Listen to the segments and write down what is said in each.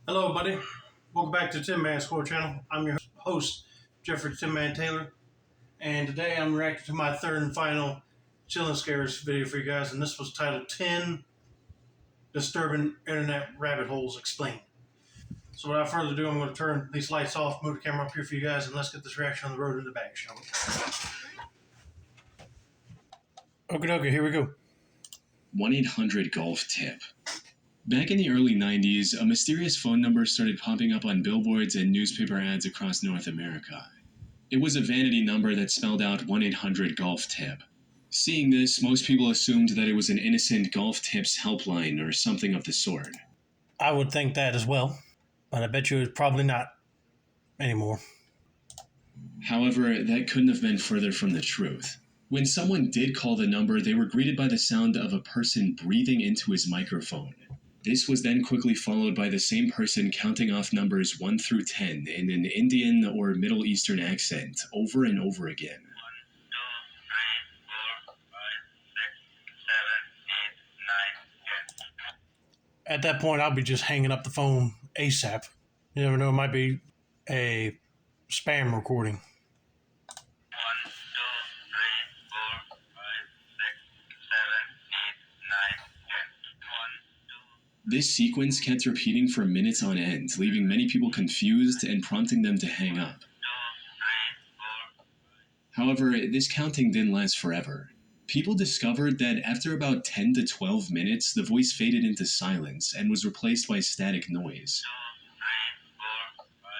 Hello, buddy. Welcome back to Tin Man Score Channel. I'm your host, Jeffrey Tin Man Taylor, and today I'm reacting to my third and final Chillin' Scares video for you guys, and this was titled 10 Disturbing Internet Rabbit Holes Explained. So without further ado, I'm going to turn these lights off, move the camera up here for you guys, and let's get this reaction on the road in the bag, shall we? Okay, here we go. 1-800-GOLF tip. Back in the early 90s, a mysterious phone number started popping up on billboards and newspaper ads across North America. It was a vanity number that spelled out 1-800-GOLF tip. Seeing this, most people assumed that it was an innocent golf tips helpline or something of the sort. I would think that as well, but I bet you it's probably not anymore. However, that couldn't have been further from the truth. When someone did call the number, they were greeted by the sound of a person breathing into his microphone. This was then quickly followed by the same person counting off numbers 1 through 10 in an Indian or Middle Eastern accent over and over again. 1, 2, 3, 4, 5, 6, 7, 8, 9, 10. At that point, I'll be just hanging up the phone ASAP. You never know, it might be a spam recording. 1, 2, 3, 4, 5, 6, 7, 8, 9, 10. 1, 2. This sequence kept repeating for minutes on end, leaving many people confused and prompting them to hang up. 2, 3, 4. However, this counting didn't last forever. People discovered that after about 10 to 12 minutes, the voice faded into silence and was replaced by static noise. 2, 3, 4, 5,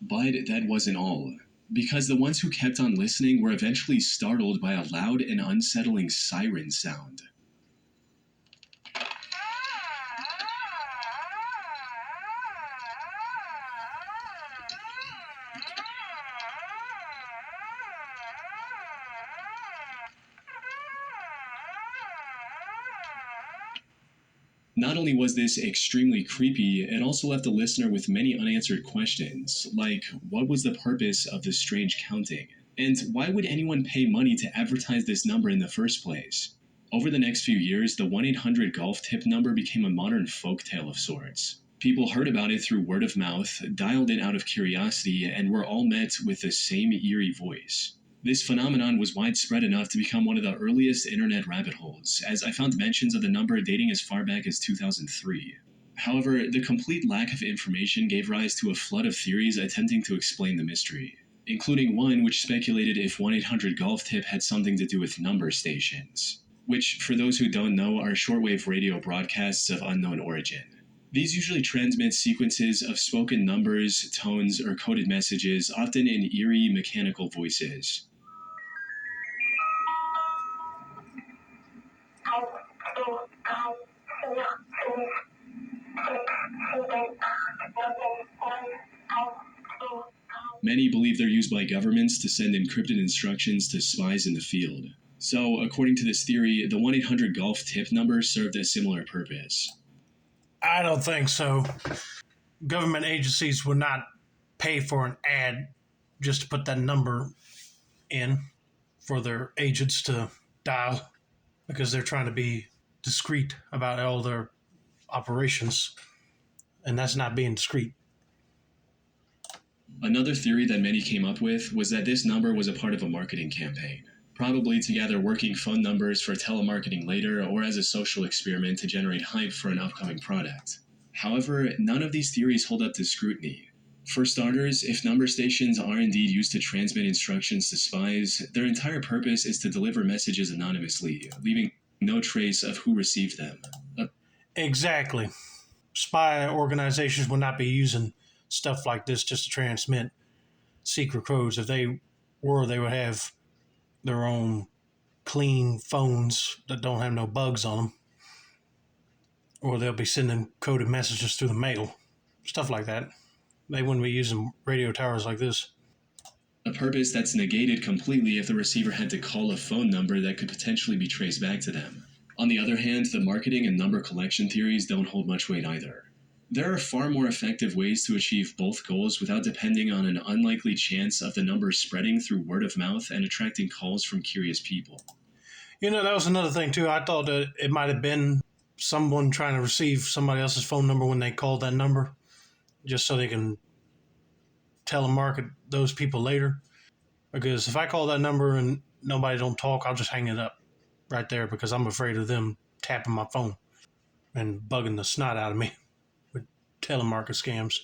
6, 7. But that wasn't all, because the ones who kept on listening were eventually startled by a loud and unsettling siren sound. Not only was this extremely creepy, it also left the listener with many unanswered questions, like what was the purpose of this strange counting? And why would anyone pay money to advertise this number in the first place? Over the next few years, the 1-800-GOLF tip number became a modern folktale of sorts. People heard about it through word of mouth, dialed it out of curiosity, and were all met with the same eerie voice. This phenomenon was widespread enough to become one of the earliest internet rabbit holes, as I found mentions of the number dating as far back as 2003. However, the complete lack of information gave rise to a flood of theories attempting to explain the mystery, including one which speculated if 1-800-GOLF tip had something to do with number stations, which, for those who don't know, are shortwave radio broadcasts of unknown origin. These usually transmit sequences of spoken numbers, tones, or coded messages, often in eerie, mechanical voices. Many believe they're used by governments to send encrypted instructions to spies in the field. So, according to this theory, the 1-800-GOLF tip number served a similar purpose. I don't think so. Government agencies would not pay for an ad just to put that number in for their agents to dial because they're trying to be discreet about all their operations, and that's not being discreet. Another theory that many came up with was that this number was a part of a marketing campaign, probably to gather working phone numbers for telemarketing later or as a social experiment to generate hype for an upcoming product. However, none of these theories hold up to scrutiny. For starters, if number stations are indeed used to transmit instructions to spies, their entire purpose is to deliver messages anonymously, leaving no trace of who received them. Exactly. Spy organizations would not be using stuff like this just to transmit secret codes. If they were, they would have their own clean phones that don't have no bugs on them. Or they'll be sending coded messages through the mail. Stuff like that. They wouldn't be using radio towers like this. A purpose that's negated completely if the receiver had to call a phone number that could potentially be traced back to them. On the other hand, the marketing and number collection theories don't hold much weight either. There are far more effective ways to achieve both goals without depending on an unlikely chance of the number spreading through word of mouth and attracting calls from curious people. That was another thing, too. I thought that it might have been someone trying to receive somebody else's phone number when they called that number, just so they can telemarket those people later. Because if I call that number and nobody don't talk, I'll just hang it up right there because I'm afraid of them tapping my phone and bugging the snot out of me with telemarket scams.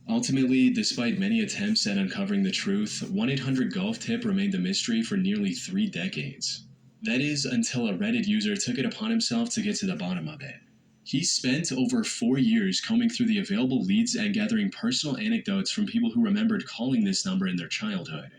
Ultimately, despite many attempts at uncovering the truth, 1-800-GOLF-TIP remained a mystery for nearly 3 decades. That is, until a Reddit user took it upon himself to get to the bottom of it. He spent over 4 years combing through the available leads and gathering personal anecdotes from people who remembered calling this number in their childhood.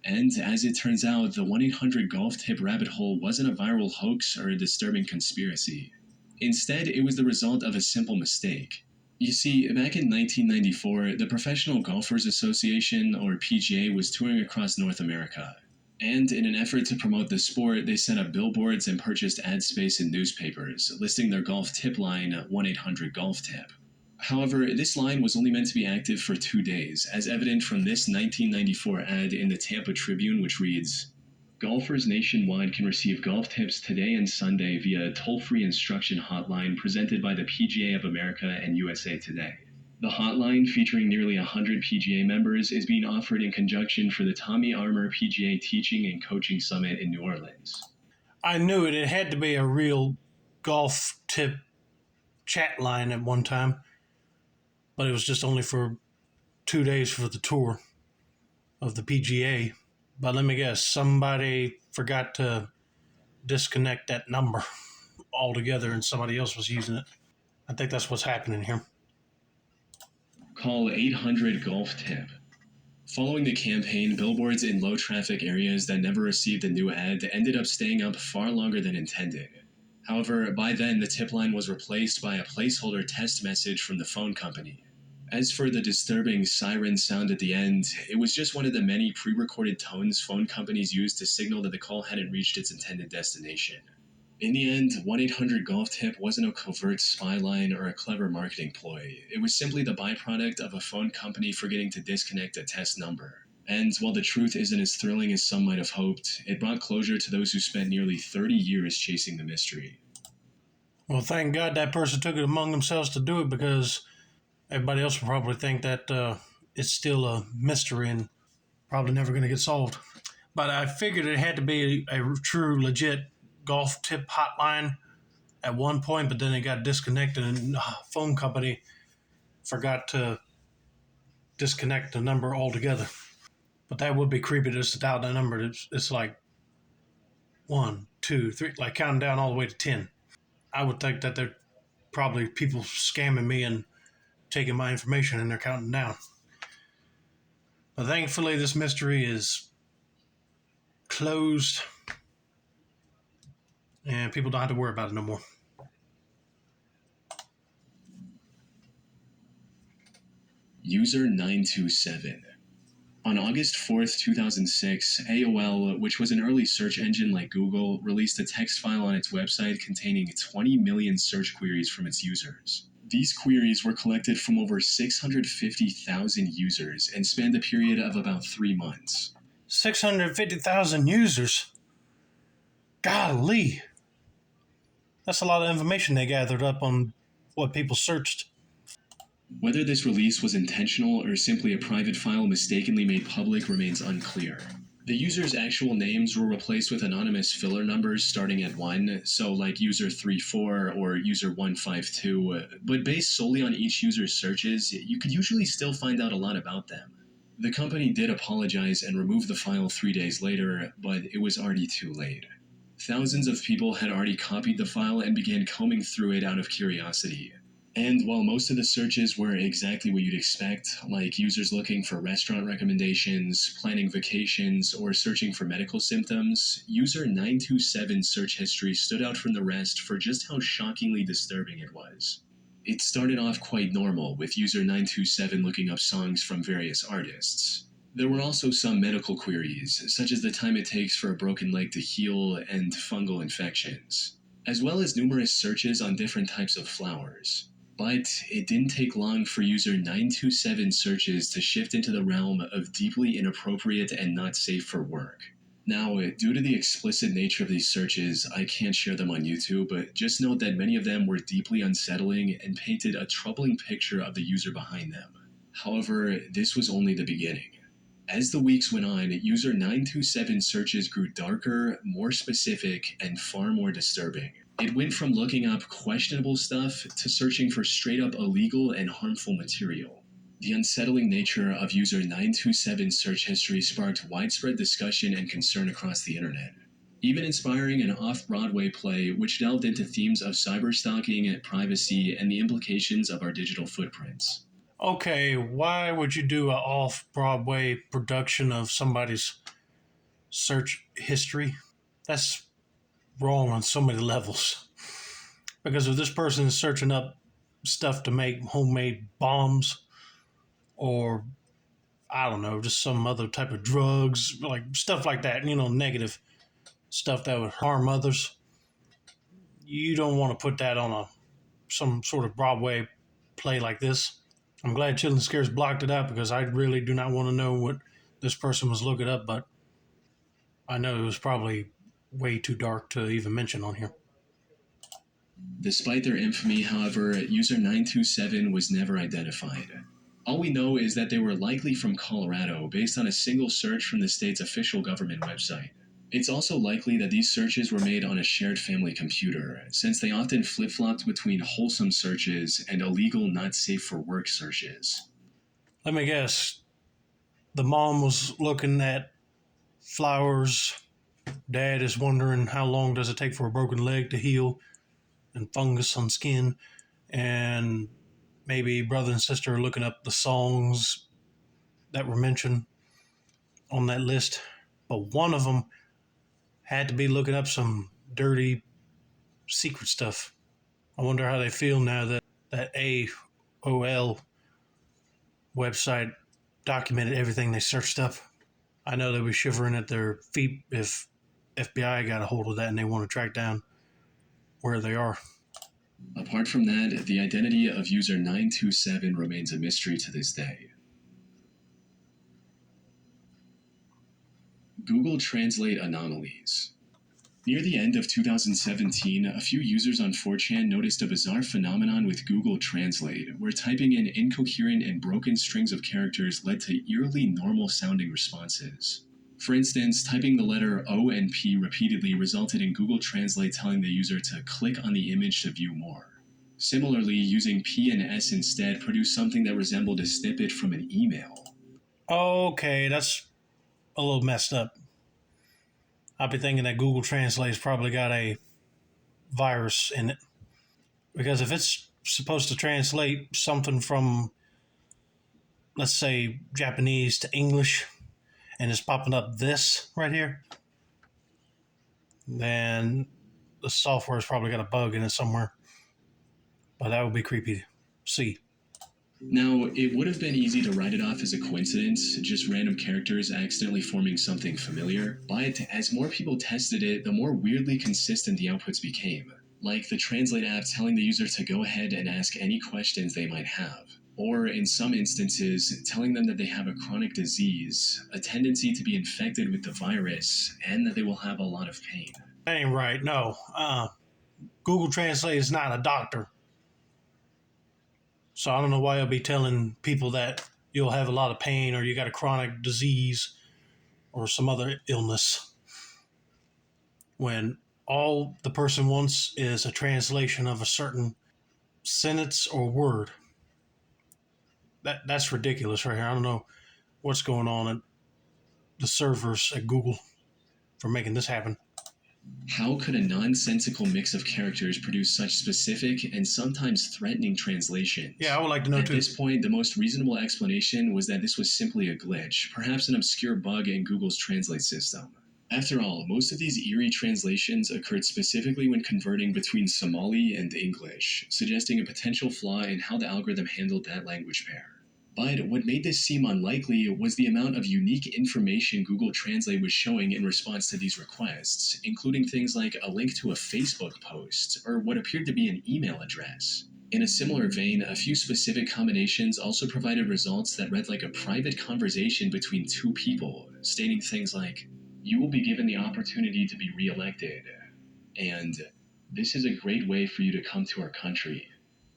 And as it turns out, the 1-800-GOLF-TIP rabbit hole wasn't a viral hoax or a disturbing conspiracy. Instead, it was the result of a simple mistake. You see, back in 1994, the Professional Golfers Association, or PGA, was touring across North America. And in an effort to promote the sport, they set up billboards and purchased ad space in newspapers, listing their golf tip line 1-800-GOLF-TIP. However, this line was only meant to be active for 2 days, as evident from this 1994 ad in the Tampa Tribune, which reads, "Golfers nationwide can receive golf tips today and Sunday via a toll-free instruction hotline presented by the PGA of America and USA Today. The hotline, featuring nearly 100 PGA members, is being offered in conjunction for the Tommy Armour PGA Teaching and Coaching Summit in New Orleans." I knew it. It had to be a real golf tip chat line at one time, but it was just only for 2 days for the tour of the PGA. But let me guess, somebody forgot to disconnect that number altogether and somebody else was using it. I think that's what's happening here. Call 800-GOLF-TIP. Following the campaign, billboards in low-traffic areas that never received a new ad ended up staying up far longer than intended. However, by then, the tip line was replaced by a placeholder text message from the phone company. As for the disturbing siren sound at the end, it was just one of the many pre-recorded tones phone companies used to signal that the call hadn't reached its intended destination. In the end, 1-800-GOLF-TIP wasn't a covert spy line or a clever marketing ploy. It was simply the byproduct of a phone company forgetting to disconnect a test number. And while the truth isn't as thrilling as some might have hoped, it brought closure to those who spent nearly 30 years chasing the mystery. Well, thank God that person took it among themselves to do it, because everybody else will probably think that it's still a mystery and probably never going to get solved. But I figured it had to be a true, legit golf tip hotline at one point, but then it got disconnected and the phone company forgot to disconnect the number altogether. But that would be creepy just to dial that number. It's like 1, 2, 3, like counting down all the way to 10. I would think that they're probably people scamming me and taking my information and they're counting down. But thankfully, this mystery is closed and people don't have to worry about it no more. User 927. On August 4th, 2006, AOL, which was an early search engine like Google, released a text file on its website containing 20 million search queries from its users. These queries were collected from over 650,000 users and spanned a period of about 3 months. 650,000 users? Golly! That's a lot of information they gathered up on what people searched. Whether this release was intentional or simply a private file mistakenly made public remains unclear. The users' actual names were replaced with anonymous filler numbers starting at 1, so like user 34 or user 152, but based solely on each user's searches, you could usually still find out a lot about them. The company did apologize and remove the file 3 days later, but it was already too late. Thousands of people had already copied the file and began combing through it out of curiosity. And while most of the searches were exactly what you'd expect, like users looking for restaurant recommendations, planning vacations, or searching for medical symptoms, user 927's search history stood out from the rest for just how shockingly disturbing it was. It started off quite normal, with user 927 looking up songs from various artists. There were also some medical queries, such as the time it takes for a broken leg to heal and fungal infections, as well as numerous searches on different types of flowers. But it didn't take long for user 927 searches to shift into the realm of deeply inappropriate and not safe for work. Now, due to the explicit nature of these searches, I can't share them on YouTube, but just note that many of them were deeply unsettling and painted a troubling picture of the user behind them. However, this was only the beginning. As the weeks went on, user 927 searches grew darker, more specific, and far more disturbing. It went from looking up questionable stuff to searching for straight up illegal and harmful material. The unsettling nature of user 927's search history sparked widespread discussion and concern across the internet, even inspiring an off-Broadway play which delved into themes of cyberstalking, privacy, and the implications of our digital footprints. Okay, why would you do an off-Broadway production of somebody's search history? That's wrong on so many levels. Because if this person is searching up stuff to make homemade bombs, or I don't know, just some other type of drugs, like stuff like that, negative stuff that would harm others, you don't want to put that on some sort of Broadway play like this. I'm glad Chillin' Scares blocked it out because I really do not want to know what this person was looking up, but I know it was probably way too dark to even mention on here. Despite their infamy, however, user 927 was never identified. All we know is that they were likely from Colorado based on a single search from the state's official government website. It's also likely that these searches were made on a shared family computer, since they often flip-flopped between wholesome searches and illegal, not safe for work searches. Let me guess. The mom was looking at flowers. Dad is wondering how long does it take for a broken leg to heal and fungus on skin. And maybe brother and sister are looking up the songs that were mentioned on that list. But one of them had to be looking up some dirty secret stuff. I wonder how they feel now that that AOL website documented everything they searched up. I know they'll be shivering at their feet if FBI got a hold of that and they want to track down where they are. Apart from that, the identity of user 927 remains a mystery to this day. Google Translate anomalies. Near the end of 2017, a few users on 4chan noticed a bizarre phenomenon with Google Translate, where typing in incoherent and broken strings of characters led to eerily normal-sounding responses. For instance, typing the letter O and P repeatedly resulted in Google Translate telling the user to click on the image to view more. Similarly, using P and S instead produced something that resembled a snippet from an email. Okay, that's a little messed up. I'll be thinking that Google Translate's probably got a virus in it. Because if it's supposed to translate something from, let's say, Japanese to English, and it's popping up this right here, then the software's probably got a bug in it somewhere. But that would be creepy to see. Now, it would have been easy to write it off as a coincidence, just random characters accidentally forming something familiar, but as more people tested it, the more weirdly consistent the outputs became, like the Translate app telling the user to go ahead and ask any questions they might have, or in some instances, telling them that they have a chronic disease, a tendency to be infected with the virus, and that they will have a lot of pain. That ain't right, no. Google Translate is not a doctor. So I don't know why I'll be telling people that you'll have a lot of pain or you got a chronic disease or some other illness when all the person wants is a translation of a certain sentence or word. That's ridiculous right here. I don't know what's going on at the servers at Google for making this happen. How could a nonsensical mix of characters produce such specific and sometimes threatening translations? Yeah, I would like to know At too. this point, the most reasonable explanation was that this was simply a glitch, perhaps an obscure bug in Google's translate system. After all, most of these eerie translations occurred specifically when converting between Somali and English, suggesting a potential flaw in how the algorithm handled that language pair. But what made this seem unlikely was the amount of unique information Google Translate was showing in response to these requests, including things like a link to a Facebook post or what appeared to be an email address. In a similar vein, a few specific combinations also provided results that read like a private conversation between two people, stating things like, "You will be given the opportunity to be re-elected," and "This is a great way for you to come to our country."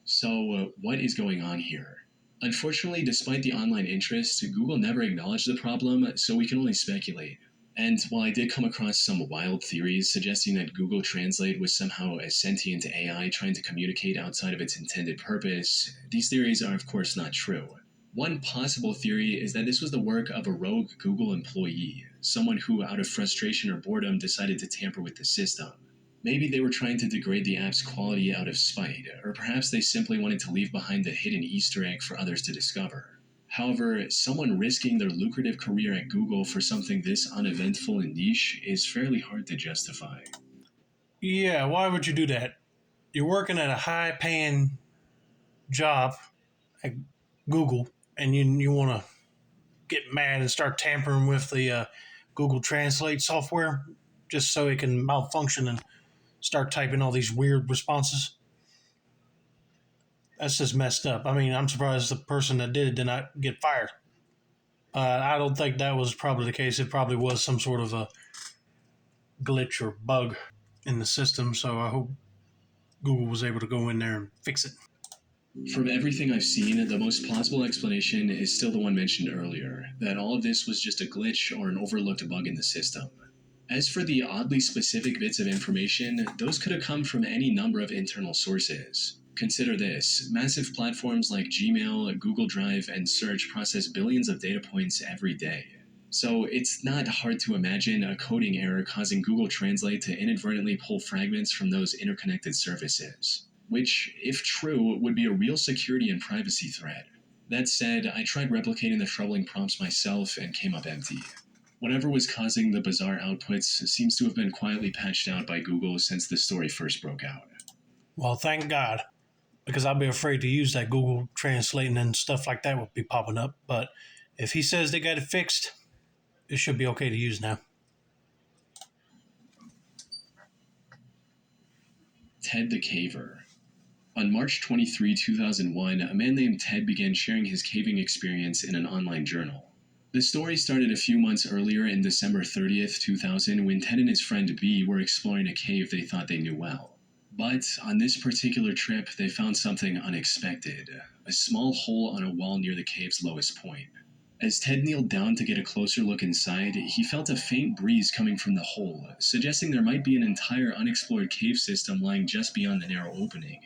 So, what is going on here? Unfortunately, despite the online interest, Google never acknowledged the problem, so we can only speculate. And while I did come across some wild theories suggesting that Google Translate was somehow a sentient AI trying to communicate outside of its intended purpose, these theories are, of course, not true. One possible theory is that this was the work of a rogue Google employee, someone who, out of frustration or boredom, decided to tamper with the system. Maybe they were trying to degrade the app's quality out of spite, or perhaps they simply wanted to leave behind the hidden Easter egg for others to discover. However, someone risking their lucrative career at Google for something this uneventful and niche is fairly hard to justify. Yeah, why would you do that? You're working at a high paying job at Google and you want to get mad and start tampering with the Google Translate software just so it can malfunction and start typing all these weird responses. That's just messed up. I mean, I'm surprised the person that did it did not get fired. I don't think that was probably the case. It probably was some sort of a glitch or bug in the system. So I hope Google was able to go in there and fix it. From everything I've seen, the most plausible explanation is still the one mentioned earlier, that all of this was just a glitch or an overlooked bug in the system. As for the oddly specific bits of information, those could have come from any number of internal sources. Consider this: massive platforms like Gmail, Google Drive, and Search process billions of data points every day. So it's not hard to imagine a coding error causing Google Translate to inadvertently pull fragments from those interconnected services, which, if true, would be a real security and privacy threat. That said, I tried replicating the troubling prompts myself and came up empty. Whatever was causing the bizarre outputs seems to have been quietly patched out by Google since the story first broke out. Well, thank God, because I'd be afraid to use that Google Translate and then stuff like that would be popping up. But if he says they got it fixed, it should be okay to use now. Ted the Caver. On March 23, 2001, a man named Ted began sharing his caving experience in an online journal. The story started a few months earlier in December 30th, 2000, when Ted and his friend B were exploring a cave they thought they knew well. But on this particular trip, they found something unexpected: a small hole on a wall near the cave's lowest point. As Ted kneeled down to get a closer look inside, he felt a faint breeze coming from the hole, suggesting there might be an entire unexplored cave system lying just beyond the narrow opening.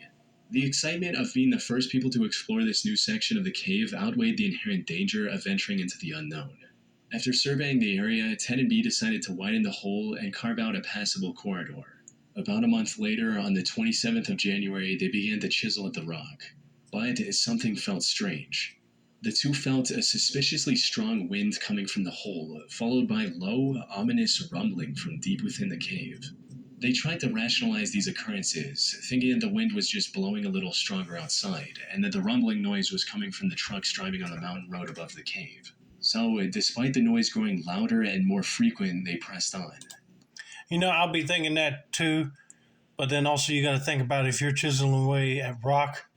The excitement of being the first people to explore this new section of the cave outweighed the inherent danger of venturing into the unknown. After surveying the area, Ted and B decided to widen the hole and carve out a passable corridor. About a month later, on the 27th of January, they began to chisel at the rock. But something felt strange. The two felt a suspiciously strong wind coming from the hole, followed by low, ominous rumbling from deep within the cave. They tried to rationalize these occurrences, thinking that the wind was just blowing a little stronger outside, and that the rumbling noise was coming from the trucks driving on the mountain road above the cave. So, despite the noise growing louder and more frequent, they pressed on. You know, I'll be thinking that too. But then also you got to think about if you're chiseling away at rock,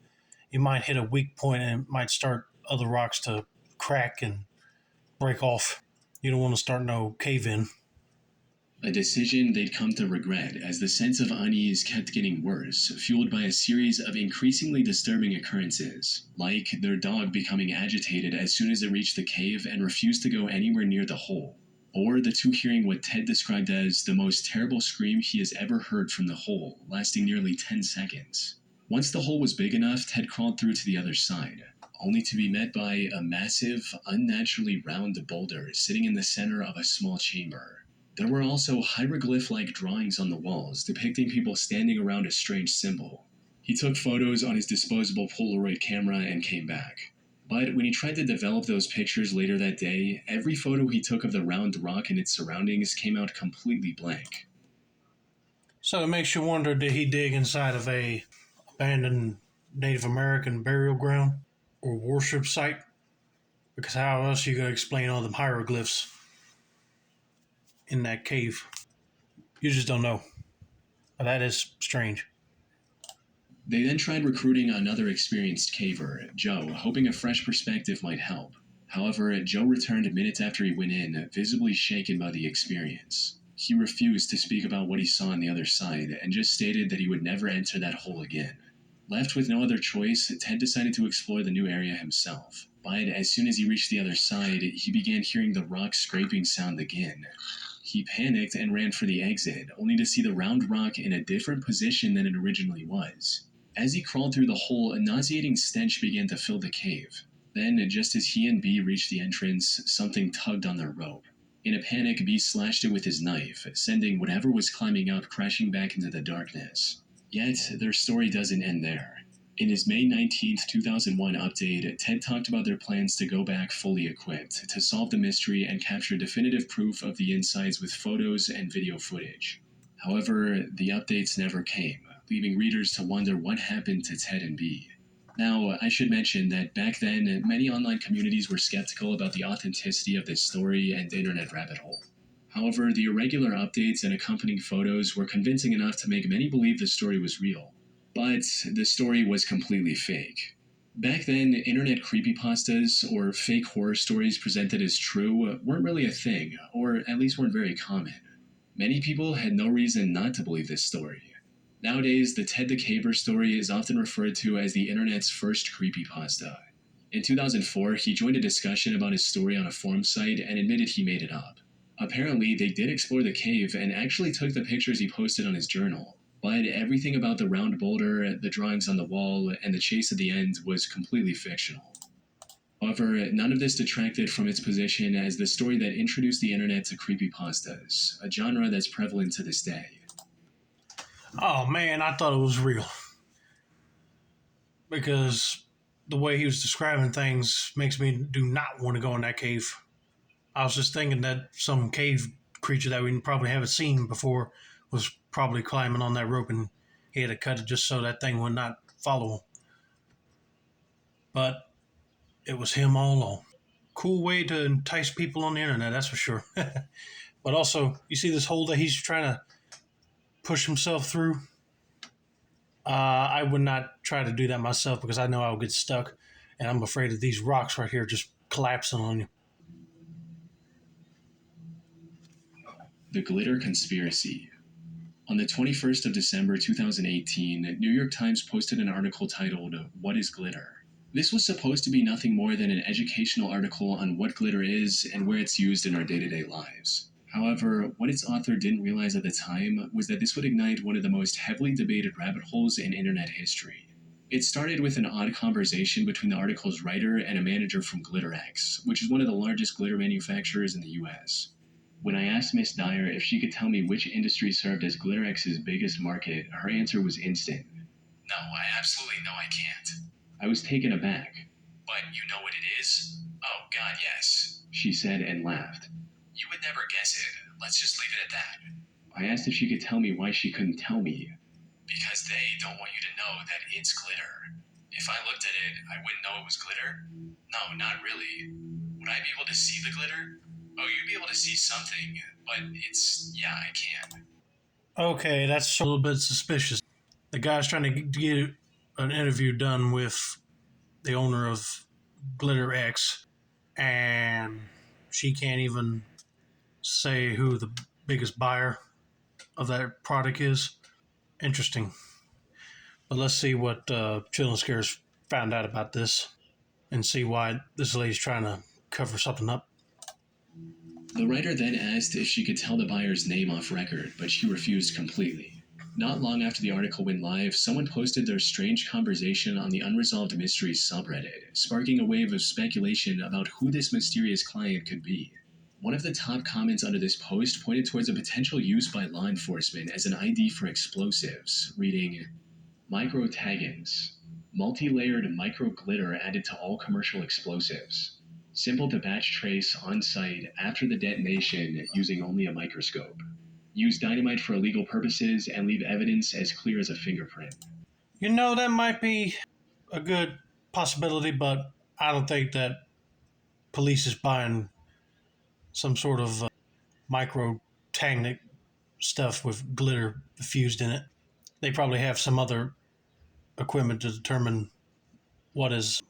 you might hit a weak point and it might start other rocks to crack and break off. You don't want to start no cave in. A decision they'd come to regret, as the sense of unease kept getting worse, fueled by a series of increasingly disturbing occurrences, like their dog becoming agitated as soon as it reached the cave and refused to go anywhere near the hole, or the two hearing what Ted described as the most terrible scream he has ever heard from the hole, lasting nearly 10 seconds. Once the hole was big enough, Ted crawled through to the other side, only to be met by a massive, unnaturally round boulder sitting in the center of a small chamber. There were also hieroglyph-like drawings on the walls depicting people standing around a strange symbol. He took photos on his disposable Polaroid camera and came back. But when he tried to develop those pictures later that day, every photo he took of the round rock and its surroundings came out completely blank. So it makes you wonder, did he dig inside of a abandoned Native American burial ground or worship site? Because how else are you going to explain all the hieroglyphs in that cave? You just don't know. But that is strange. They then tried recruiting another experienced caver, Joe, hoping a fresh perspective might help. However, Joe returned minutes after he went in, visibly shaken by the experience. He refused to speak about what he saw on the other side and just stated that he would never enter that hole again. Left with no other choice, Ted decided to explore the new area himself. But as soon as he reached the other side, he began hearing the rock scraping sound again. He panicked and ran for the exit, only to see the round rock in a different position than it originally was. As he crawled through the hole, a nauseating stench began to fill the cave. Then, just as he and B reached the entrance, something tugged on their rope. In a panic, B slashed it with his knife, sending whatever was climbing up crashing back into the darkness. Yet, their story doesn't end there. In his May 19, 2001 update, Ted talked about their plans to go back fully equipped, to solve the mystery and capture definitive proof of the insides with photos and video footage. However, the updates never came, leaving readers to wonder what happened to Ted and B. Now, I should mention that back then, many online communities were skeptical about the authenticity of this story and internet rabbit hole. However, the irregular updates and accompanying photos were convincing enough to make many believe the story was real. But the story was completely fake. Back then, internet creepypastas, or fake horror stories presented as true, weren't really a thing, or at least weren't very common. Many people had no reason not to believe this story. Nowadays, the Ted the Caver story is often referred to as the internet's first creepypasta. In 2004, he joined a discussion about his story on a forum site and admitted he made it up. Apparently, they did explore the cave and actually took the pictures he posted on his journal. But everything about the round boulder, the drawings on the wall, and the chase at the end was completely fictional. However, none of this detracted from its position as the story that introduced the internet to creepypastas, a genre that's prevalent to this day. Oh man, I thought it was real. Because the way he was describing things makes me do not want to go in that cave. I was just thinking that some cave creature that we probably haven't seen before was probably climbing on that rope, and he had to cut it just so that thing would not follow him. But it was him all along. Cool way to entice people on the internet, that's for sure. But also, you see this hole that he's trying to push himself through? I would not try to do that myself because I know I'll get stuck, and I'm afraid of these rocks right here just collapsing on you. The Glitter Conspiracy. On the 21st of December 2018, New York Times posted an article titled, "What is Glitter?" This was supposed to be nothing more than an educational article on what glitter is and where it's used in our day-to-day lives. However, what its author didn't realize at the time was that this would ignite one of the most heavily debated rabbit holes in internet history. It started with an odd conversation between the article's writer and a manager from GlitterX, which is one of the largest glitter manufacturers in the US. When I asked Miss Dyer if she could tell me which industry served as GlitterX's biggest market, her answer was instant. "No, I absolutely know I can't." I was taken aback. "But you know what it is?" "Oh, God, yes," she said and laughed. "You would never guess it. Let's just leave it at that." I asked if she could tell me why she couldn't tell me. "Because they don't want you to know that it's glitter. If I looked at it, I wouldn't know it was glitter." "No, not really. Would I be able to see the glitter?" "Oh, you'd be able to see something, but yeah, I can't." Okay, that's a little bit suspicious. The guy's trying to get an interview done with the owner of Glitter X, and she can't even say who the biggest buyer of that product is. Interesting. But let's see what Chill and Scares found out about this and see why this lady's trying to cover something up. The writer then asked if she could tell the buyer's name off record, but she refused completely. Not long after the article went live, someone posted their strange conversation on the Unresolved Mysteries subreddit, sparking a wave of speculation about who this mysterious client could be. One of the top comments under this post pointed towards a potential use by law enforcement as an ID for explosives, reading, "Micro-taggants, multi-layered micro-glitter added to all commercial explosives. Simple to batch trace on-site after the detonation using only a microscope. Use dynamite for illegal purposes and leave evidence as clear as a fingerprint." You know, that might be a good possibility, but I don't think that police is buying some sort of micro technic stuff with glitter fused in it. They probably have some other equipment to determine what is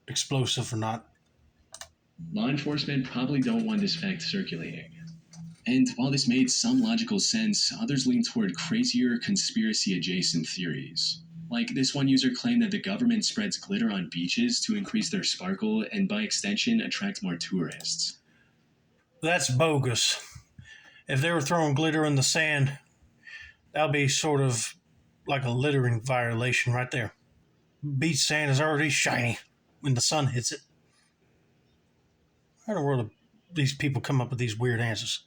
explosive or not. Law enforcement probably don't want this fact circulating. And while this made some logical sense, others leaned toward crazier, conspiracy adjacent theories. Like, this one user claimed that the government spreads glitter on beaches to increase their sparkle and, by extension, attract more tourists. That's bogus. If they were throwing glitter in the sand, that would be sort of like a littering violation right there. Beach sand is already shiny when the sun hits it. How in the world do these people come up with these weird answers?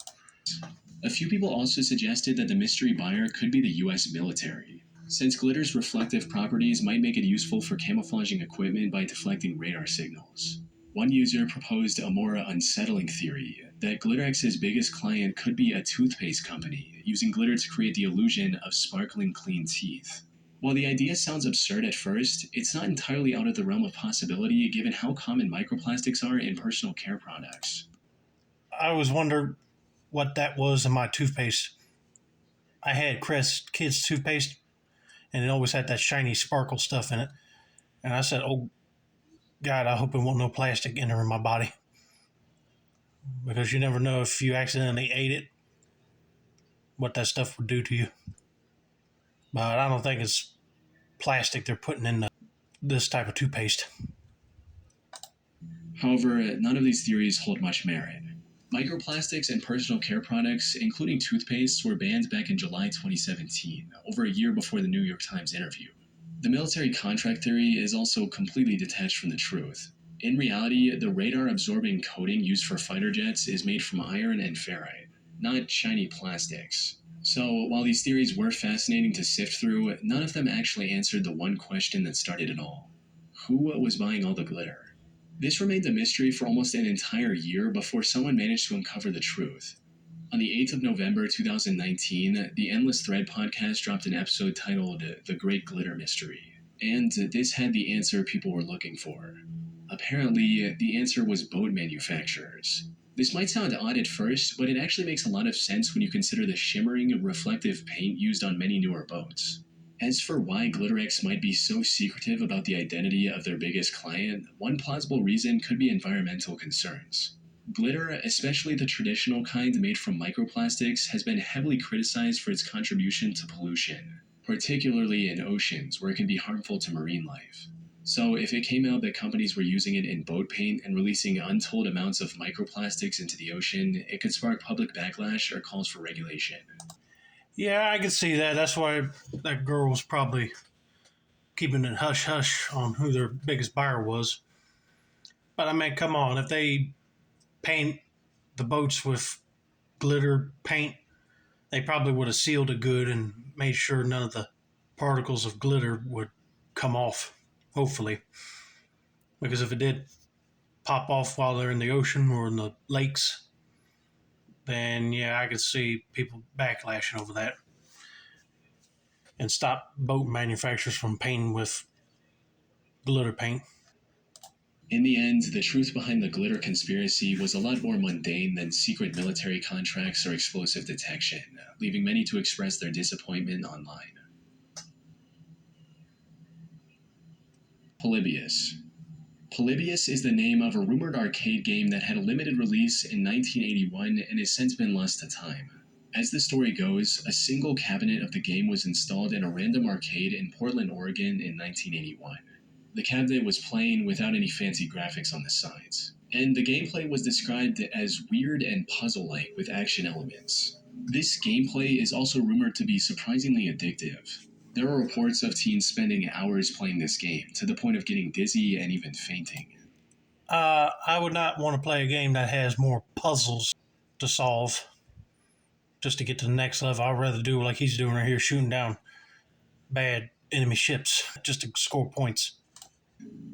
A few people also suggested that the mystery buyer could be the US military, since glitter's reflective properties might make it useful for camouflaging equipment by deflecting radar signals. One user proposed a more unsettling theory that GlitterX's biggest client could be a toothpaste company, using glitter to create the illusion of sparkling clean teeth. While the idea sounds absurd at first, it's not entirely out of the realm of possibility given how common microplastics are in personal care products. I always wondered what that was in my toothpaste. I had Crest Kids toothpaste, and it always had that shiny sparkle stuff in it. And I said, oh, God, I hope it won't no plastic enter in my body. Because you never know if you accidentally ate it, what that stuff would do to you. But I don't think it's plastic they're putting in this type of toothpaste. However, none of these theories hold much merit. Microplastics in personal care products, including toothpaste, were banned back in July 2017, over a year before the New York Times interview. The military contract theory is also completely detached from the truth. In reality, the radar-absorbing coating used for fighter jets is made from iron and ferrite, not shiny plastics. So, while these theories were fascinating to sift through, none of them actually answered the one question that started it all. Who was buying all the glitter? This remained a mystery for almost an entire year before someone managed to uncover the truth. On the 8th of November 2019, the Endless Thread podcast dropped an episode titled The Great Glitter Mystery, and this had the answer people were looking for. Apparently, the answer was boat manufacturers. This might sound odd at first, but it actually makes a lot of sense when you consider the shimmering, reflective paint used on many newer boats. As for why GlitterX might be so secretive about the identity of their biggest client, one plausible reason could be environmental concerns. Glitter, especially the traditional kind made from microplastics, has been heavily criticized for its contribution to pollution, particularly in oceans where it can be harmful to marine life. So if it came out that companies were using it in boat paint and releasing untold amounts of microplastics into the ocean, it could spark public backlash or calls for regulation. Yeah, I could see that. That's why that girl was probably keeping it hush-hush on who their biggest buyer was. But I mean, come on. If they paint the boats with glitter paint, they probably would have sealed it good and made sure none of the particles of glitter would come off, hopefully. Because if it did pop off while they're in the ocean or in the lakes, then yeah, I could see people backlashing over that and stop boat manufacturers from painting with glitter paint. In the end, the truth behind the glitter conspiracy was a lot more mundane than secret military contracts or explosive detection, leaving many to express their disappointment online. Polybius. Polybius is the name of a rumored arcade game that had a limited release in 1981 and has since been lost to time. As the story goes, a single cabinet of the game was installed in a random arcade in Portland, Oregon in 1981. The cabinet was plain without any fancy graphics on the sides, and the gameplay was described as weird and puzzle-like with action elements. This gameplay is also rumored to be surprisingly addictive. There are reports of teens spending hours playing this game, to the point of getting dizzy and even fainting. I would not want to play a game that has more puzzles to solve just to get to the next level. I'd rather do like he's doing right here, shooting down bad enemy ships just to score points.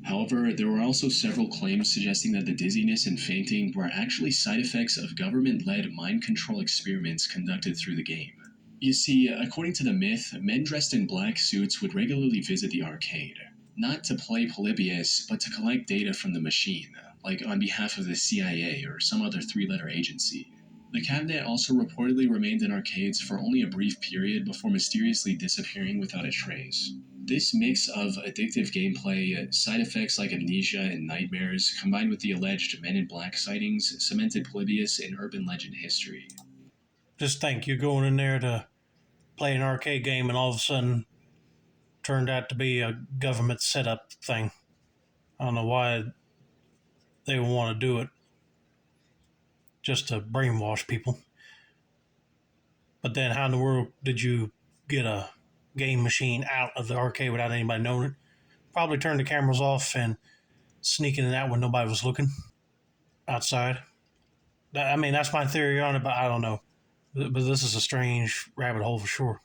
However, there were also several claims suggesting that the dizziness and fainting were actually side effects of government-led mind control experiments conducted through the game. You see, according to the myth, men dressed in black suits would regularly visit the arcade, not to play Polybius, but to collect data from the machine, like on behalf of the CIA or some other three-letter agency. The cabinet also reportedly remained in arcades for only a brief period before mysteriously disappearing without a trace. This mix of addictive gameplay, side effects like amnesia and nightmares, combined with the alleged Men in Black sightings, cemented Polybius in urban legend history. Just think, you're going in there to play an arcade game, and all of a sudden turned out to be a government setup thing. I don't know why they would want to do it, just to brainwash people. But then, how in the world did you get a game machine out of the arcade without anybody knowing it? Probably turn the cameras off and sneak in and out when nobody was looking outside. I mean, that's my theory on it, but I don't know. But this is a strange rabbit hole for sure.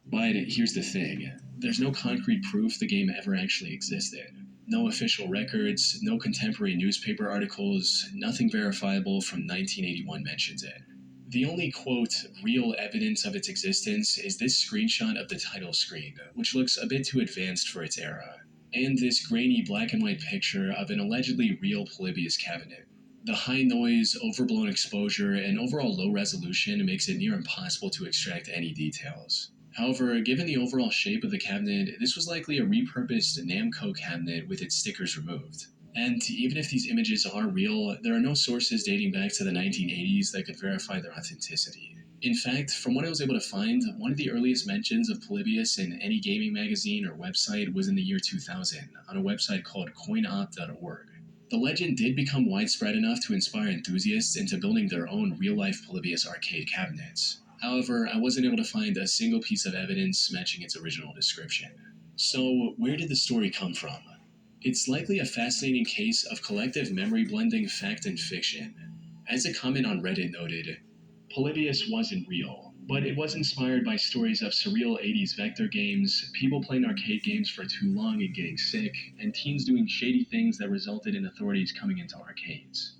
But here's the thing, there's no concrete proof the game ever actually existed. No official records, no contemporary newspaper articles, nothing verifiable from 1981 mentions it. The only, quote, real evidence of its existence is this screenshot of the title screen, which looks a bit too advanced for its era, and this grainy black and white picture of an allegedly real Polybius cabinet. The high noise, overblown exposure, and overall low resolution makes it near impossible to extract any details. However, given the overall shape of the cabinet, this was likely a repurposed Namco cabinet with its stickers removed. And even if these images are real, there are no sources dating back to the 1980s that could verify their authenticity. In fact, from what I was able to find, one of the earliest mentions of Polybius in any gaming magazine or website was in the year 2000, on a website called coinop.org. The legend did become widespread enough to inspire enthusiasts into building their own real-life Polybius arcade cabinets. However, I wasn't able to find a single piece of evidence matching its original description. So, where did the story come from? It's likely a fascinating case of collective memory blending fact and fiction. As a comment on Reddit noted, Polybius wasn't real, but it was inspired by stories of surreal 80s vector games, people playing arcade games for too long and getting sick, and teens doing shady things that resulted in authorities coming into arcades.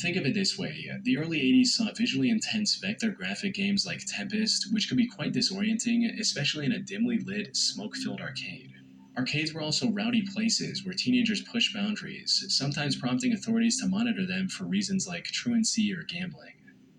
Think of it this way, the early 80s saw visually intense vector graphic games like Tempest, which could be quite disorienting, especially in a dimly lit, smoke-filled arcade. Arcades were also rowdy places where teenagers pushed boundaries, sometimes prompting authorities to monitor them for reasons like truancy or gambling.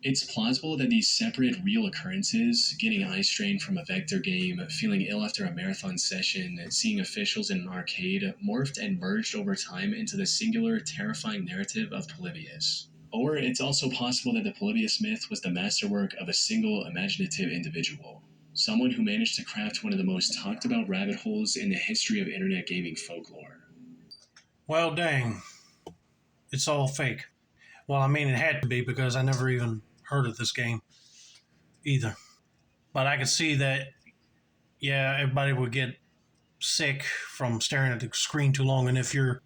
It's plausible that these separate, real occurrences, getting eye strain from a vector game, feeling ill after a marathon session, seeing officials in an arcade, morphed and merged over time into the singular, terrifying narrative of Polybius. Or it's also possible that the Polybius myth was the masterwork of a single, imaginative individual. Someone who managed to craft one of the most talked about rabbit holes in the history of internet gaming folklore. Well, dang. It's all fake. Well, I mean, it had to be because I never even heard of this game either. But I could see that, yeah, everybody would get sick from staring at the screen too long. And if you're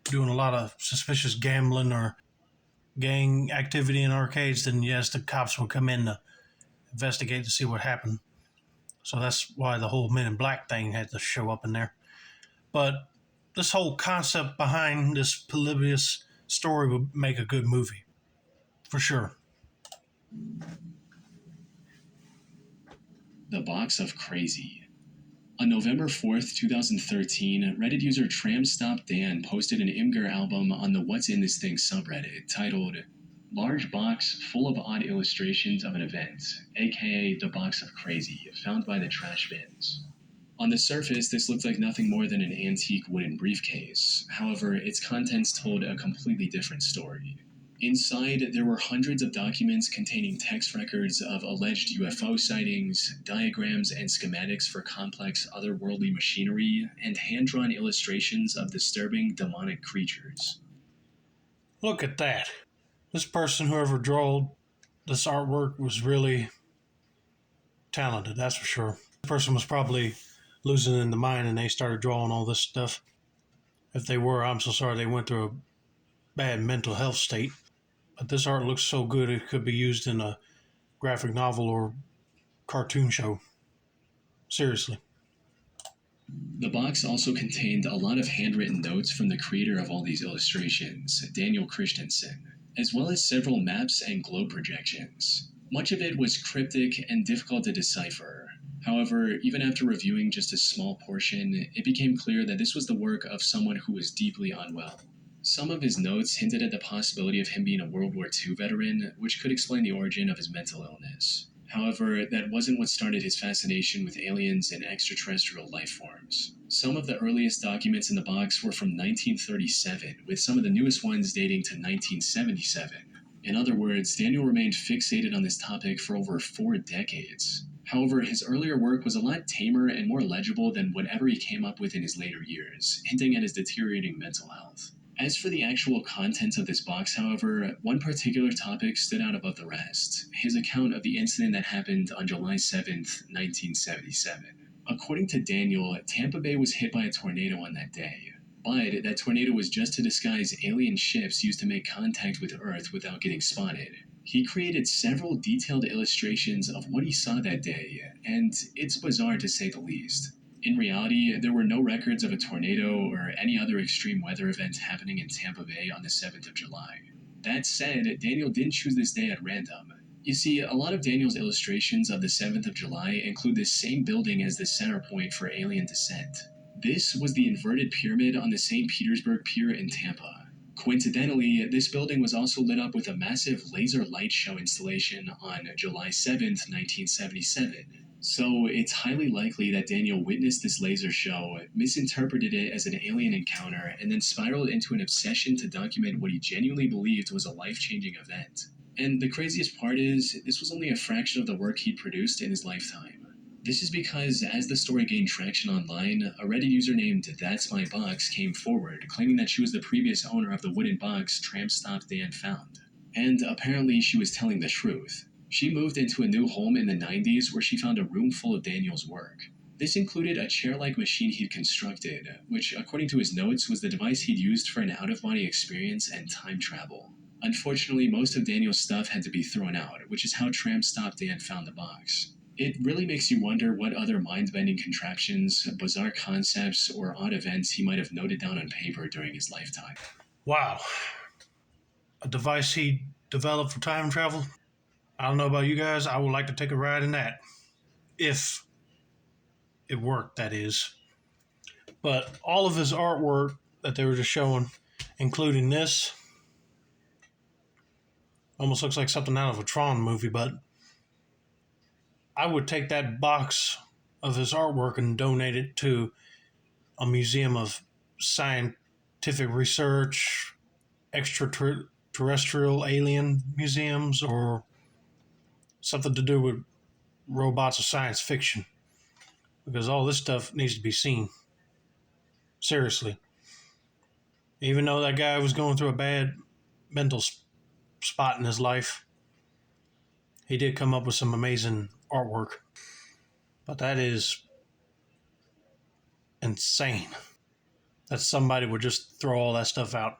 doing a lot of suspicious gambling or gang activity in arcades, then yes, the cops would come in to investigate to see what happened. So that's why the whole Men in Black thing had to show up in there. But this whole concept behind this Polybius story would make a good movie, for sure. The Box of Crazy. On November 4th, 2013, Reddit user TramStopDan posted an Imgur album on the What's in This Thing subreddit titled Large Box Full of Odd Illustrations of an Event, aka The Box of Crazy, found by the trash bins. On the surface, this looked like nothing more than an antique wooden briefcase. However, its contents told a completely different story. Inside, there were hundreds of documents containing text records of alleged UFO sightings, diagrams and schematics for complex otherworldly machinery, and hand-drawn illustrations of disturbing demonic creatures. Look at that. This person, whoever drew this artwork, was really talented, that's for sure. The person was probably losing in the mind and they started drawing all this stuff. If they were, I'm so sorry they went through a bad mental health state. But this art looks so good it could be used in a graphic novel or cartoon show. Seriously. The box also contained a lot of handwritten notes from the creator of all these illustrations, Daniel Christensen, as well as several maps and globe projections. Much of it was cryptic and difficult to decipher. However, even after reviewing just a small portion, it became clear that this was the work of someone who was deeply unwell. Some of his notes hinted at the possibility of him being a World War II veteran, which could explain the origin of his mental illness. However, that wasn't what started his fascination with aliens and extraterrestrial life forms. Some of the earliest documents in the box were from 1937, with some of the newest ones dating to 1977. In other words, Daniel remained fixated on this topic for over 4 decades. However, his earlier work was a lot tamer and more legible than whatever he came up with in his later years, hinting at his deteriorating mental health. As for the actual contents of this box, however, one particular topic stood out above the rest: his account of the incident that happened on July 7th, 1977. According to Daniel, Tampa Bay was hit by a tornado on that day, but that tornado was just to disguise alien ships used to make contact with Earth without getting spotted. He created several detailed illustrations of what he saw that day, and it's bizarre to say the least. In reality, there were no records of a tornado or any other extreme weather event happening in Tampa Bay on the 7th of July. That said, Daniel didn't choose this day at random. You see, a lot of Daniel's illustrations of the 7th of July include this same building as the center point for alien descent. This was the inverted pyramid on the St. Petersburg Pier in Tampa. Coincidentally, this building was also lit up with a massive laser light show installation on July 7th, 1977. So it's highly likely that Daniel witnessed this laser show, misinterpreted it as an alien encounter, and then spiraled into an obsession to document what he genuinely believed was a life-changing event. And the craziest part is, this was only a fraction of the work he'd produced in his lifetime. This is because as the story gained traction online, a Reddit user named That's My Box came forward, claiming that she was the previous owner of the wooden box Tramp Stop Dan found. And apparently she was telling the truth. She moved into a new home in the 90s where she found a room full of Daniel's work. This included a chair-like machine he'd constructed, which, according to his notes, was the device he'd used for an out-of-body experience and time travel. Unfortunately, most of Daniel's stuff had to be thrown out, which is how Tramp Stop Dan found the box. It really makes you wonder what other mind-bending contraptions, bizarre concepts, or odd events he might have noted down on paper during his lifetime. Wow. A device he developed for time travel? I don't know about you guys. I would like to take a ride in that. If it worked, that is. But all of his artwork that they were just showing, including this, almost looks like something out of a Tron movie, but I would take that box of his artwork and donate it to a museum of scientific research, extraterrestrial alien museums, or something to do with robots or science fiction. Because all this stuff needs to be seen. Seriously. Even though that guy was going through a bad mental spot in his life, he did come up with some amazing artwork. But that is insane that somebody would just throw all that stuff out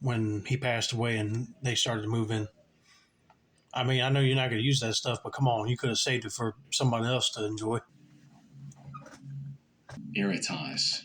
when he passed away and they started to move in. I mean, I know you're not going to use that stuff, but come on, you could have saved it for somebody else to enjoy. Erratas.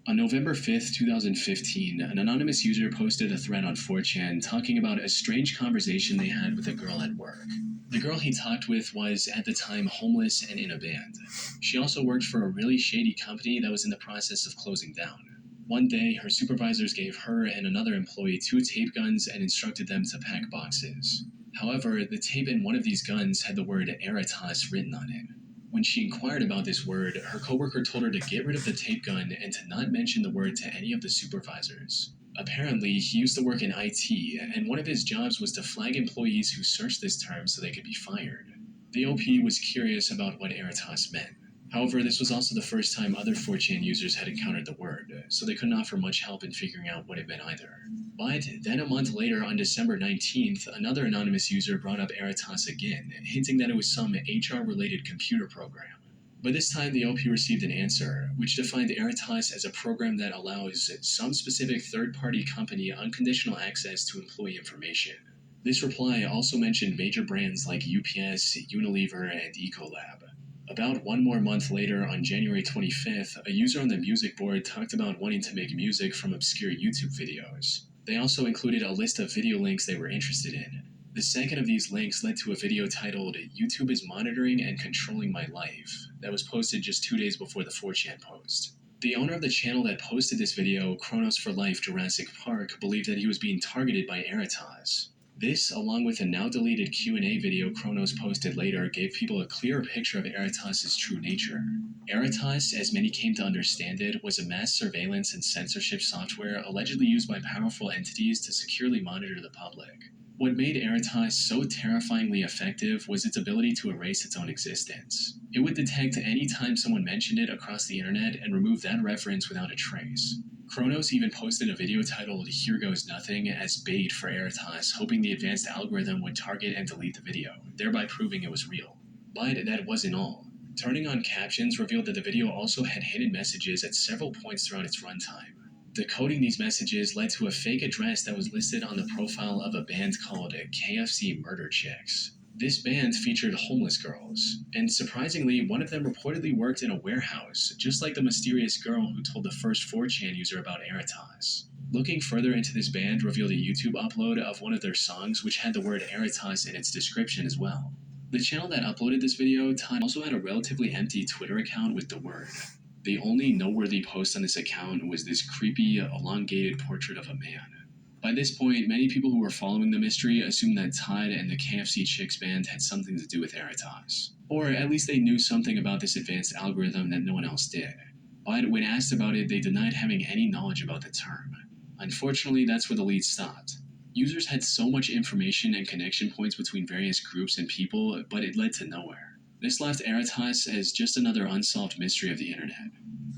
On November 5th, 2015, an anonymous user posted a thread on 4chan talking about a strange conversation they had with a girl at work. The girl he talked with was, at the time, homeless and in a band. She also worked for a really shady company that was in the process of closing down. One day, her supervisors gave her and another employee 2 tape guns and instructed them to pack boxes. However, the tape in one of these guns had the word Erratas written on it. When she inquired about this word, her coworker told her to get rid of the tape gun and to not mention the word to any of the supervisors. Apparently, he used to work in IT, and one of his jobs was to flag employees who searched this term so they could be fired. The OP was curious about what Erratas meant. However, this was also the first time other 4chan users had encountered the word, so they couldn't offer much help in figuring out what it meant either. But then a month later, on December 19th, another anonymous user brought up Erratas again, hinting that it was some HR-related computer program. But this time the OP received an answer, which defined Erratas as a program that allows some specific third-party company unconditional access to employee information. This reply also mentioned major brands like UPS, Unilever, and Ecolab. About 1 more month later, on January 25th, a user on the music board talked about wanting to make music from obscure YouTube videos. They also included a list of video links they were interested in. The second of these links led to a video titled "YouTube is Monitoring and Controlling My Life" that was posted just 2 days before the 4chan post. The owner of the channel that posted this video, Chronos for Life Jurassic Park, believed that he was being targeted by Erratas. This, along with a now deleted Q&A video Chronos posted later, gave people a clearer picture of Erratas' true nature. Erratas, as many came to understand it, was a mass surveillance and censorship software allegedly used by powerful entities to securely monitor the public. What made Erratas so terrifyingly effective was its ability to erase its own existence. It would detect any time someone mentioned it across the internet and remove that reference without a trace. Chronos even posted a video titled "Here Goes Nothing" as bait for Erratas, hoping the advanced algorithm would target and delete the video, thereby proving it was real. But that wasn't all. Turning on captions revealed that the video also had hidden messages at several points throughout its runtime. Decoding these messages led to a fake address that was listed on the profile of a band called KFC Murder Chicks. This band featured homeless girls, and surprisingly, one of them reportedly worked in a warehouse, just like the mysterious girl who told the first 4chan user about Erratas. Looking further into this band revealed a YouTube upload of one of their songs which had the word Erratas in its description as well. The channel that uploaded this video also had a relatively empty Twitter account with the word. The only noteworthy post on this account was this creepy, elongated portrait of a man. By this point, many people who were following the mystery assumed that Todd and the KFC Chicks band had something to do with Erratas. Or at least they knew something about this advanced algorithm that no one else did. But when asked about it, they denied having any knowledge about the term. Unfortunately, that's where the lead stopped. Users had so much information and connection points between various groups and people, but it led to nowhere. This left Erratas as just another unsolved mystery of the internet.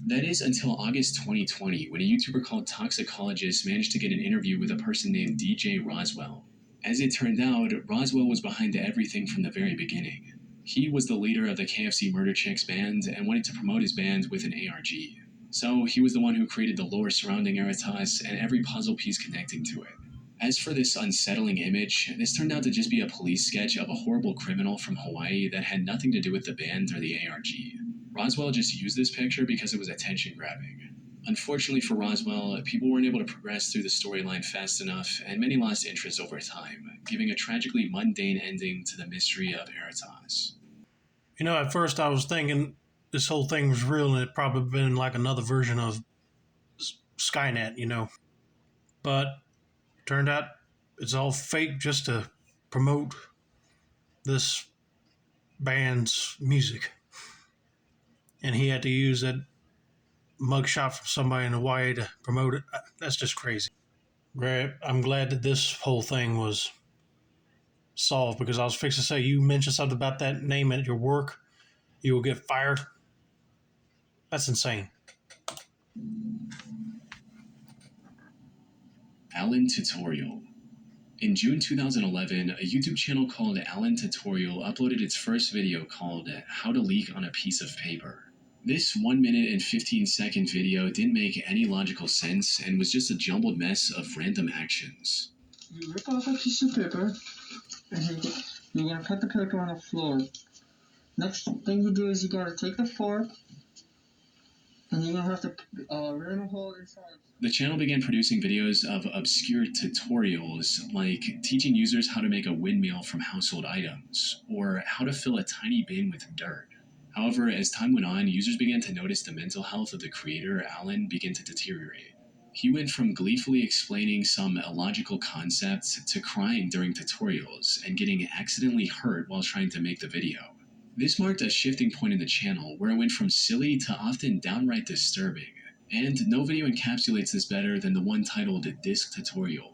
That is until August 2020, when a YouTuber called Toxicologist managed to get an interview with a person named DJ Roswell. As it turned out, Roswell was behind everything from the very beginning. He was the leader of the KFC Murder Chicks band and wanted to promote his band with an ARG. So he was the one who created the lore surrounding Erratas and every puzzle piece connecting to it. As for this unsettling image, this turned out to just be a police sketch of a horrible criminal from Hawaii that had nothing to do with the band or the ARG. Roswell just used this picture because it was attention-grabbing. Unfortunately for Roswell, people weren't able to progress through the storyline fast enough, and many lost interest over time, giving a tragically mundane ending to the mystery of Erratas. You know, at first I was thinking this whole thing was real and it probably been like another version of Skynet, you know. But turned out it's all fake just to promote this band's music. And he had to use that mugshot from somebody in Hawaii to promote it. That's just crazy. I'm glad that this whole thing was solved, because I was fixing to say, you mentioned something about that name at your work, you will get fired. That's insane. AlanTurtorial. In June 2011, a YouTube channel called AlanTurtorial uploaded its first video called How to Leak on a Piece of Paper. This 1 minute and 15-second video didn't make any logical sense and was just a jumbled mess of random actions. You rip off a piece of paper, and you're going to put the paper on the floor. Next thing you do is you got to take the fork, and you're going to have to ram a hole inside. The channel began producing videos of obscure tutorials, like teaching users how to make a windmill from household items, or how to fill a tiny bin with dirt. However, as time went on, users began to notice the mental health of the creator, Alan, begin to deteriorate. He went from gleefully explaining some illogical concepts to crying during tutorials and getting accidentally hurt while trying to make the video. This marked a shifting point in the channel where it went from silly to often downright disturbing, and no video encapsulates this better than the one titled Disc Tutorial.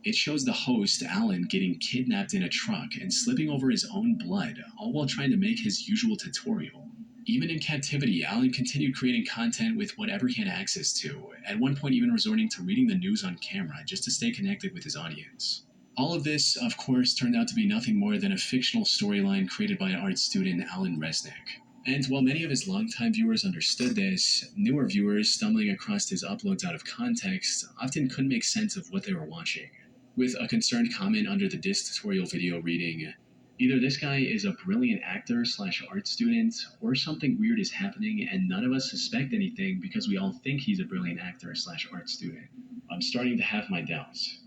It shows the host, Alan, getting kidnapped in a truck and slipping over his own blood, all while trying to make his usual tutorial. Even in captivity, Alan continued creating content with whatever he had access to, at one point even resorting to reading the news on camera just to stay connected with his audience. All of this, of course, turned out to be nothing more than a fictional storyline created by art student Alan Resnick. And while many of his longtime viewers understood this, newer viewers stumbling across his uploads out of context often couldn't make sense of what they were watching, with a concerned comment under the Disc Tutorial video reading, "Either this guy is a brilliant actor/art student, or something weird is happening and none of us suspect anything because we all think he's a brilliant actor/art student. I'm starting to have my doubts."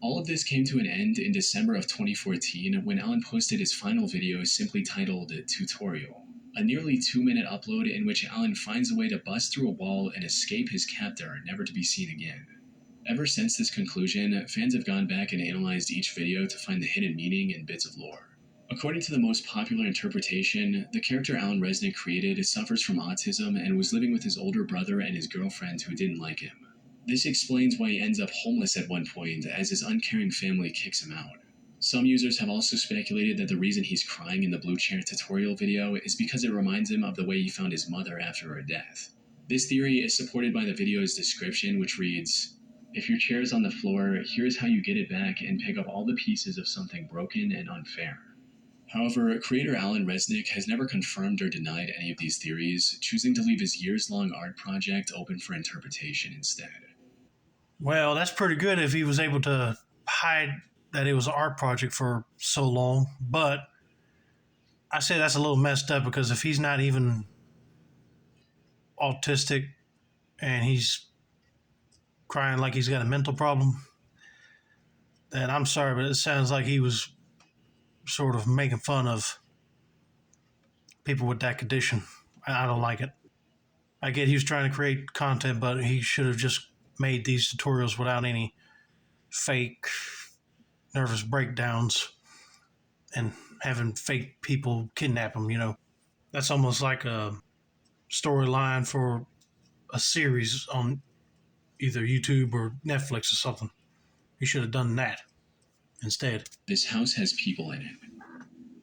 All of this came to an end in December of 2014 when Alan posted his final video simply titled Tutorial. A nearly 2-minute upload in which Alan finds a way to bust through a wall and escape his captor, never to be seen again. Ever since this conclusion, fans have gone back and analyzed each video to find the hidden meaning and bits of lore. According to the most popular interpretation, the character Alan Resnick created suffers from autism and was living with his older brother and his girlfriend who didn't like him. This explains why he ends up homeless at one point, as his uncaring family kicks him out. Some users have also speculated that the reason he's crying in the blue chair tutorial video is because it reminds him of the way he found his mother after her death. This theory is supported by the video's description, which reads, "If your chair is on the floor, here's how you get it back and pick up all the pieces of something broken and unfair." However, creator Alan Resnick has never confirmed or denied any of these theories, choosing to leave his years-long art project open for interpretation instead. Well, that's pretty good if he was able to hide that it was an art project for so long. But I say that's a little messed up, because if he's not even autistic and he's crying like he's got a mental problem, then I'm sorry, but it sounds like he was sort of making fun of people with that condition. I don't like it. I get he was trying to create content, but he should have just made these tutorials without any fake nervous breakdowns and having fake people kidnap him, That's almost like a storyline for a series on either YouTube or Netflix or something. He should have done that instead. This House Has People in It.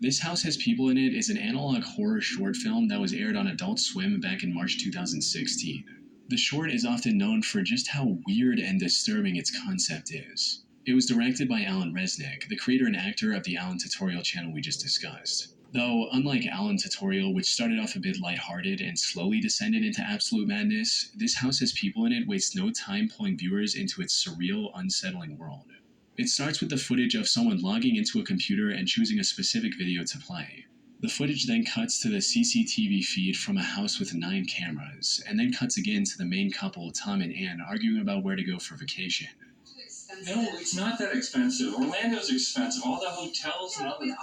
This House Has People in It is an analog horror short film that was aired on Adult Swim back in March 2016. The short is often known for just how weird and disturbing its concept is. It was directed by Alan Resnick, the creator and actor of the AlanTurtorial channel we just discussed. Though, unlike AlanTurtorial, which started off a bit lighthearted and slowly descended into absolute madness, This House Has People in It wastes no time pulling viewers into its surreal, unsettling world. It starts with the footage of someone logging into a computer and choosing a specific video to play. The footage then cuts to the CCTV feed from a house with 9 cameras, and then cuts again to the main couple, Tom and Ann, arguing about where to go for vacation. No, it's not that expensive. Orlando's expensive. All the hotels and other...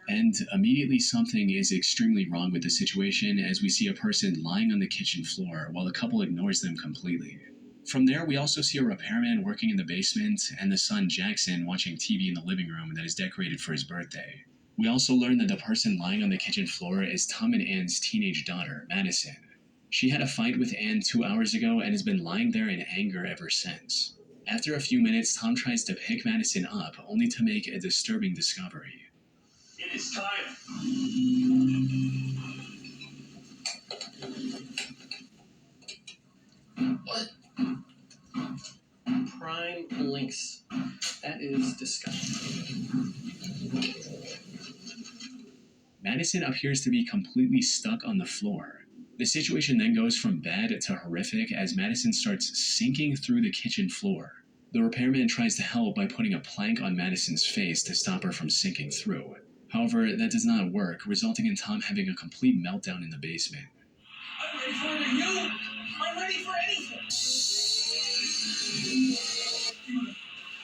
And immediately something is extremely wrong with the situation, as we see a person lying on the kitchen floor while the couple ignores them completely. From there, we also see a repairman working in the basement and the son Jackson watching TV in the living room that is decorated for his birthday. We also learn that the person lying on the kitchen floor is Tom and Ann's teenage daughter, Madison. She had a fight with Ann 2 hours ago and has been lying there in anger ever since. After a few minutes, Tom tries to pick Madison up, only to make a disturbing discovery. It is time. What? Prime links. That is disgusting. Madison appears to be completely stuck on the floor. The situation then goes from bad to horrific as Madison starts sinking through the kitchen floor. The repairman tries to help by putting a plank on Madison's face to stop her from sinking through. However, that does not work, resulting in Tom having a complete meltdown in the basement. I'm ready for you. I'm ready for anything.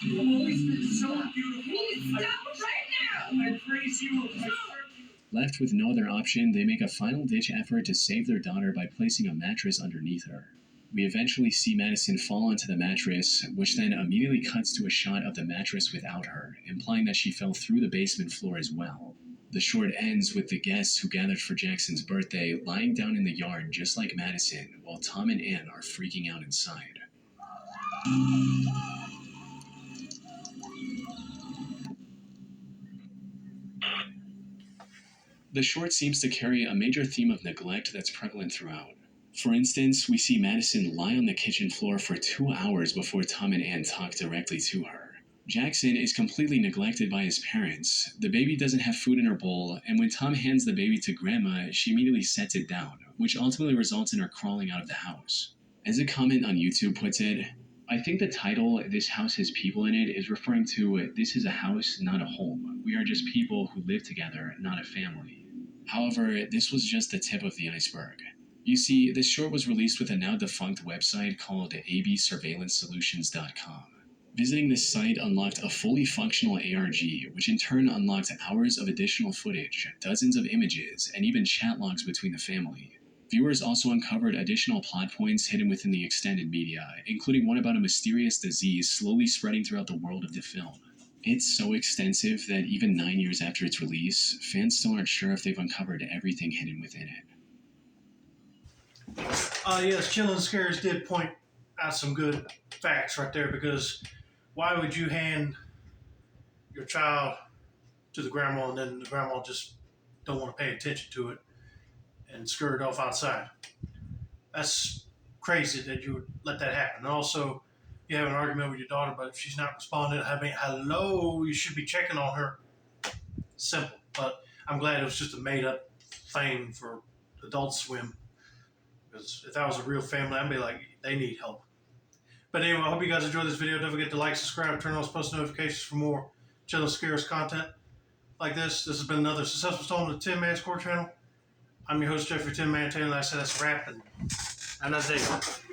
You've always been so beautiful. Stop right now! I praise you. I serve you. Left with no other option, they make a final-ditch effort to save their daughter by placing a mattress underneath her. We eventually see Madison fall onto the mattress, which then immediately cuts to a shot of the mattress without her, implying that she fell through the basement floor as well. The short ends with the guests who gathered for Jackson's birthday lying down in the yard just like Madison, while Tom and Ann are freaking out inside. The short seems to carry a major theme of neglect that's prevalent throughout. For instance, we see Madison lie on the kitchen floor for 2 hours before Tom and Ann talk directly to her. Jackson is completely neglected by his parents. The baby doesn't have food in her bowl, and when Tom hands the baby to Grandma, she immediately sets it down, which ultimately results in her crawling out of the house. As a comment on YouTube puts it, I think the title, This House Has People in It, is referring to this is a house, not a home. We are just people who live together, not a family. However, this was just the tip of the iceberg. You see, this short was released with a now defunct website called absurveillancesolutions.com. Visiting this site unlocked a fully functional ARG, which in turn unlocked hours of additional footage, dozens of images, and even chat logs between the family. Viewers also uncovered additional plot points hidden within the extended media, including one about a mysterious disease slowly spreading throughout the world of the film. It's so extensive that even 9 years after its release, fans still aren't sure if they've uncovered everything hidden within it. Yes, Chillin' Scares did point out some good facts right there, because why would you hand your child to the grandma and then the grandma just don't want to pay attention to it and scurry off outside? That's crazy that you would let that happen. And also, you have an argument with your daughter, but if she's not responding, I mean, hello, you should be checking on her. Simple. But I'm glad it was just a made-up thing for Adult Swim. Because if that was a real family, I'd be like, they need help. But anyway, I hope you guys enjoyed this video. Don't forget to like, subscribe, turn on those post notifications for more Chillin' Scares content like this. This has been another successful installment of the Tin Man Score channel. I'm your host, Jeffrey Tin Man Taylor, and I said that's a wrap, and another day.